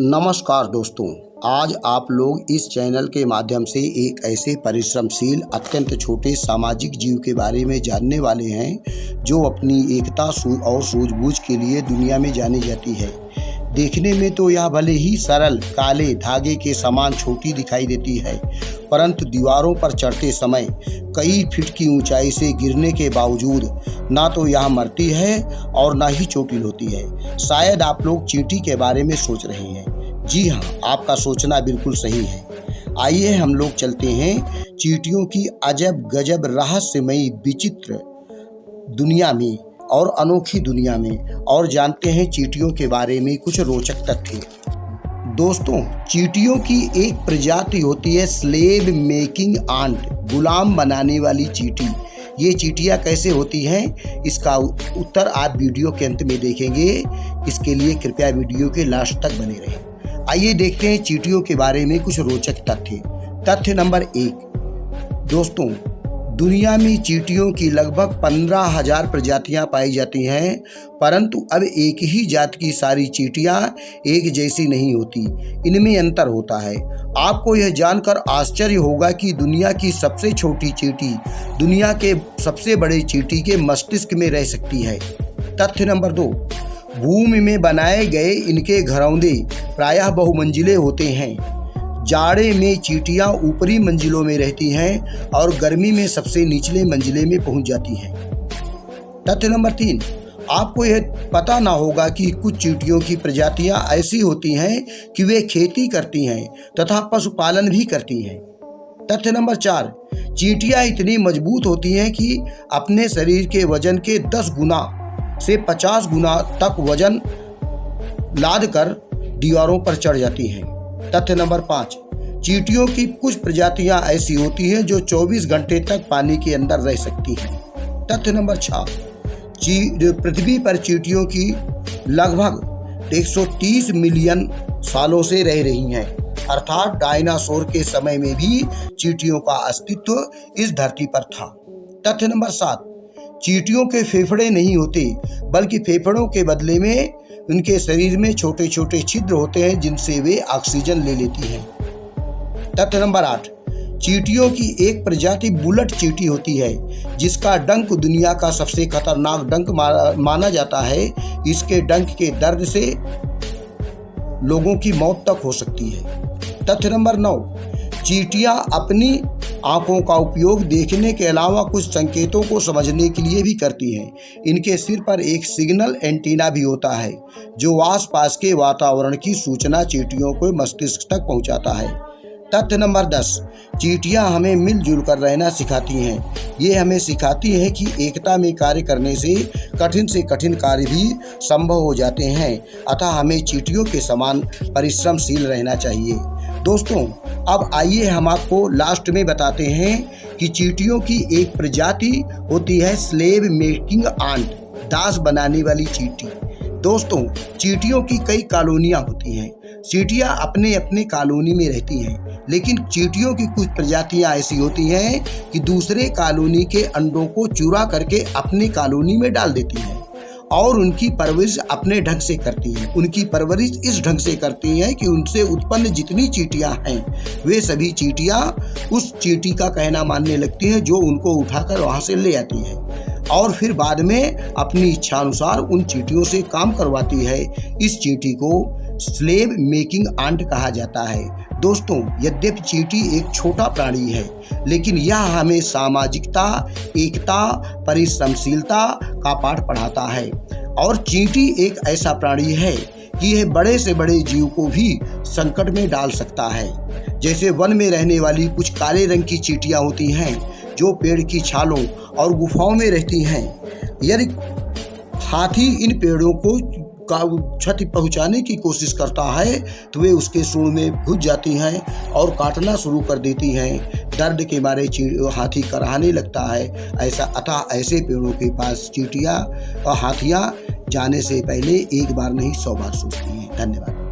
नमस्कार दोस्तों, आज आप लोग इस चैनल के माध्यम से एक ऐसे परिश्रमशील अत्यंत छोटे सामाजिक जीव के बारे में जानने वाले हैं जो अपनी एकता और सूझबूझ के लिए दुनिया में जानी जाती है। देखने में तो यह भले ही सरल काले धागे के समान छोटी दिखाई देती है, परंतु दीवारों पर चढ़ते समय कई फीट की ऊंचाई से गिरने के बावजूद ना तो यह मरती है और ना ही चोटिल होती है। शायद आप लोग चींटी के बारे में सोच रहे हैं। जी हाँ, आपका सोचना बिल्कुल सही है। आइए हम लोग चलते हैं चींटियों की अजब गजब रहस्यमयी विचित्र दुनिया में और अनोखी दुनिया में और जानते हैं चींटियों के बारे में कुछ रोचक तथ्य। दोस्तों, चींटियों की एक प्रजाति होती है स्लेव मेकिंग आंट, गुलाम बनाने वाली चींटी। ये चींटियाँ कैसे होती हैं, इसका उत्तर आप वीडियो के अंत में देखेंगे। इसके लिए कृपया वीडियो के लास्ट तक बने रहें। आइए देखते हैं चींटियों के बारे में कुछ रोचक तथ्य। तथ्य नंबर 1। दोस्तों, दुनिया में चींटियों की लगभग 15,000 प्रजातियां पाई जाती हैं, परंतु अब एक ही जात की सारी चींटियां एक जैसी नहीं होती, इनमें अंतर होता है। आपको यह जानकर आश्चर्य होगा कि दुनिया की सबसे छोटी चींटी दुनिया के सबसे बड़े चींटी के मस्तिष्क में रह सकती है। तथ्य नंबर 2। भूमि में बनाए गए इनके घरौंदे प्रायः बहुमंजिले होते हैं। जाड़े में चींटियां ऊपरी मंजिलों में रहती हैं और गर्मी में सबसे निचले मंजिले में पहुंच जाती हैं। तथ्य नंबर 3। आपको यह पता ना होगा कि कुछ चींटियों की प्रजातियां ऐसी होती हैं कि वे खेती करती हैं तथा पशुपालन भी करती हैं। तथ्य नंबर 4। चींटियां इतनी मजबूत होती हैं कि अपने शरीर के वजन के 10 गुना से 50 गुना तक वजन लाद कर दीवारों पर चढ़ जाती हैं। तथ्य नंबर 5। चींटियों की कुछ प्रजातियां ऐसी होती हैं जो 24 घंटे तक पानी के अंदर रह सकती हैं। तथ्य नंबर 6। पृथ्वी पर चींटियों की लगभग 130 मिलियन सालों से रह रही हैं, अर्थात डायनासोर के समय में भी चींटियों का अस्तित्व इस धरती पर था। तथ्य नंबर 7। चींटियों के फेफड़े नहीं होते, बल्कि फेफड़ों के बदले में उनके शरीर में छोटे छोटे छिद्र होते हैं जिनसे वे ऑक्सीजन ले लेती हैं। तथ्य नंबर 8। चींटियों की एक प्रजाति बुलेट चींटी होती है, जिसका डंक दुनिया का सबसे खतरनाक डंक माना जाता है। इसके डंक के दर्द से लोगों की मौत तक हो सकती है। तथ्य नंबर 9। चींटियां अपनी आंखों का उपयोग देखने के अलावा कुछ संकेतों को समझने के लिए भी करती हैं। इनके सिर पर एक सिग्नल एंटीना भी होता है जो आसपास के वातावरण की सूचना चींटियों को मस्तिष्क तक पहुंचाता है। तथ्य नंबर 10। चींटियां हमें मिलजुल कर रहना सिखाती हैं। ये हमें सिखाती हैं कि एकता में कार्य करने से कठिन कार्य भी संभव हो जाते हैं, अतः हमें चींटियों के समान परिश्रमशील रहना चाहिए। दोस्तों, अब आइए हम आपको लास्ट में बताते हैं कि चींटियों की एक प्रजाति होती है स्लेव मेकिंग आंट, दास बनाने वाली चींटी। दोस्तों, चींटियों की कई कॉलोनियां होती हैं। चींटियां अपने अपने कॉलोनी में रहती हैं, लेकिन चींटियों की कुछ प्रजातियां ऐसी होती हैं कि दूसरे कॉलोनी के अंडों को चुरा करके अपने कॉलोनी में डाल देती हैं और उनकी परवरिश अपने ढंग से करती हैं। उनकी परवरिश इस ढंग से करती हैं कि उनसे उत्पन्न जितनी चींटियां हैं वे सभी चींटियां उस चींटी का कहना मानने लगती हैं, जो उनको उठाकर वहां से ले आती है और फिर बाद में अपनी इच्छानुसार उन चींटियों से काम करवाती है। इस चींटी को स्लेव मेकिंग आंट कहा जाता है। दोस्तों, यद्यपि चींटी एक छोटा प्राणी है, लेकिन यह हमें सामाजिकता, एकता, परिश्रमशीलता का पाठ पढ़ाता है। और चींटी एक ऐसा प्राणी है कि यह बड़े से बड़े जीव को भी संकट में डाल सकता है। जैसे वन में रहने वाली कुछ काले रंग की चींटियां होती हैं जो पेड़ की छालों और गुफाओं में रहती हैं। यदि हाथी इन पेड़ों को क्षति पहुंचाने की कोशिश करता है तो वे उसके सूंड में घुस जाती हैं और काटना शुरू कर देती हैं। दर्द के मारे हाथी कराहने लगता है। अतः ऐसे पेड़ों के पास चींटियां और हाथियां जाने से पहले एक बार नहीं 100 बार सोचती हैं। धन्यवाद।